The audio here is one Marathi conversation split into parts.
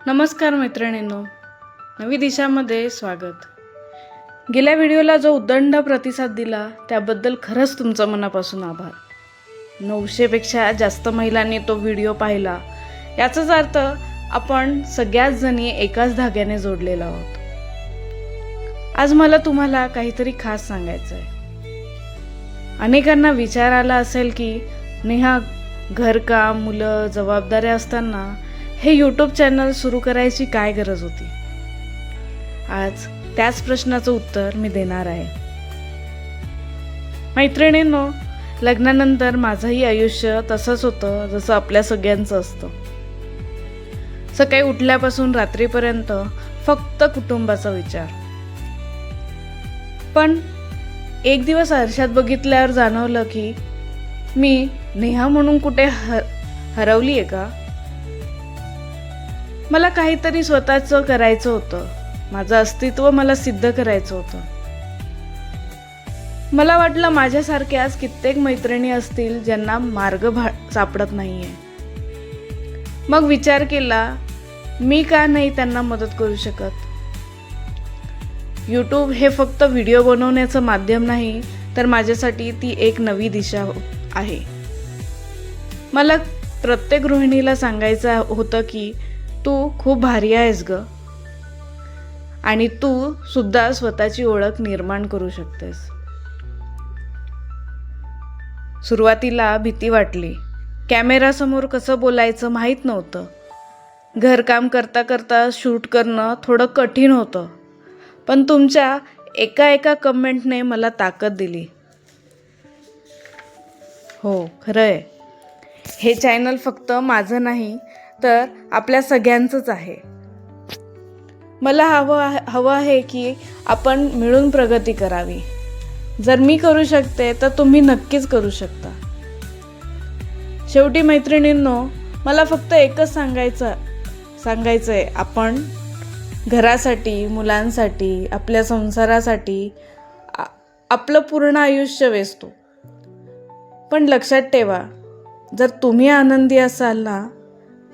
नमस्कार मैत्रिणींनो, नवी दिशामध्ये स्वागत. गेल्या व्हिडिओला जो उदंड प्रतिसाद दिला त्याबद्दल खरंच तुमचं मनापासून आभार. 900 पेक्षा जास्त महिलांनी तो व्हिडिओ पाहिला. याचाच अर्थ आपण सगळ्याच जणी एकाच धाग्याने जोडलेलो आहोत. आज मला तुम्हाला काहीतरी खास सांगायचं आहे. अनेकांना विचार आला असेल की नेहा, घरकाम, मुलं, जबाबदाऱ्या असताना हे यूट्यूब चॅनल सुरू करायची काय गरज होती. आज त्याच प्रश्नाचं उत्तर मी देणार आहे. मैत्रिणींनो, लग्नानंतर माझंही आयुष्य तसंच होतं जसं आपल्या सगळ्यांचं असतं. सकाळी उठल्यापासून रात्रीपर्यंत फक्त कुटुंबाचा विचार. पण एक दिवस आरशात बघितल्यावर जाणवलं की मी नेहा म्हणून कुठे हरवली आहे का. मला काहीतरी स्वतःचं करायचं होतं. माझं अस्तित्व मला सिद्ध करायचं होतं. मला वाटलं माझ्यासारख्याच कित्येक मैत्रिणी असतील ज्यांना मार्ग सापडत नाहीये. मग विचार केला, मी का नाही त्यांना मदत करू शकत. यूट्यूब हे फक्त व्हिडिओ बनवण्याचं माध्यम नाही, तर माझ्यासाठी ती एक नवी दिशा आहे. मला प्रत्येक गृहिणीला सांगायचं होतं की तू खूप भारी आहेस ग, आणि तू सुद्धा स्वतःची ओळख निर्माण करू शकतेस. सुरुवातीला भीती वाटली. कॅमेरासमोर कसं बोलायचं माहीत नव्हतं. घरकाम करता करता शूट करणं थोडं कठीण होतं. पण तुमच्या एका कमेंटने मला ताकद दिली. हो, खरं आहे. हे चॅनल फक्त माझं नाही, तर आपल्या सगळ्यांचंच आहे. मला हवं आहे की आपण मिळून प्रगती करावी. जर मी करू शकते तर तुम्ही नक्कीच करू शकता. शेवटी मैत्रिणींनो, मला फक्त एकच सांगायचं आहे. आपण घरासाठी, मुलांसाठी, आपल्या संसारासाठी आपलं पूर्ण आयुष्य वेचतो. पण लक्षात ठेवा, जर तुम्ही आनंदी असाल ना,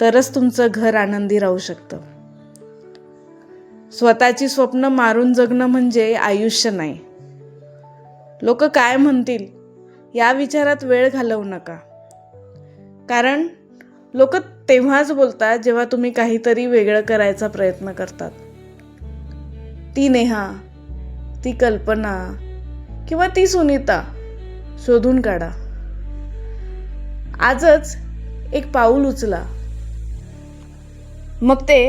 तरच तुमचं घर आनंदी राहू शकतं. स्वतःची स्वप्न मारून जगणं म्हणजे आयुष्य नाही. लोक काय म्हणतील या विचारात वेळ घालवू नका. कारण लोक तेव्हाच बोलतात जेव्हा तुम्ही काहीतरी वेगळं करायचा प्रयत्न करतात. ती नेहा, ती कल्पना किंवा ती सुनीता शोधून काढा. आजच एक पाऊल उचला. मग ते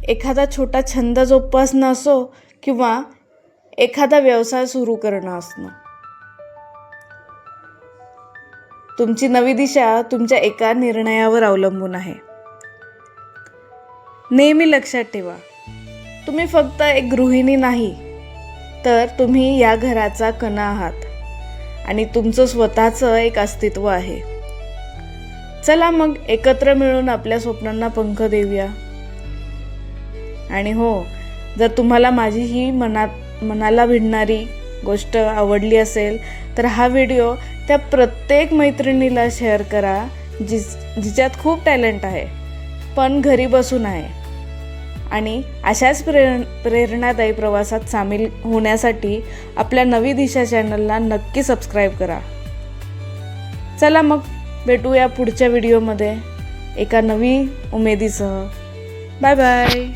एखादा छोटा छंद जोपासणं असो किंवा एखादा व्यवसाय सुरू करणं असणं. तुमची नवी दिशा तुमच्या एका निर्णयावर अवलंबून आहे. नेहमी लक्षात ठेवा, तुम्ही फक्त एक गृहिणी नाही, तर तुम्ही या घराचा कणा आहात आणि तुमचं स्वतःचं एक अस्तित्व आहे. चला मग एकत्र मिळून आपल्या स्वप्नांना पंख देऊया. आणि हो, जर तुम्हाला माझी ही मनाला भिडणारी गोष्ट आवडली असेल तर हा व्हिडिओ त्या प्रत्येक मैत्रिणीला शेअर करा जिच्यात खूप टॅलेंट आहे, पण घरी बसून आहे. आणि अशाच प्रेरणादायी प्रवासात सामील होण्यासाठी आपल्या नवी दिशा चॅनलला नक्की सबस्क्राईब करा. चला मग भेटूया पुढच्या व्हिडिओमध्ये एका नवी उमेदीसह. Bye bye.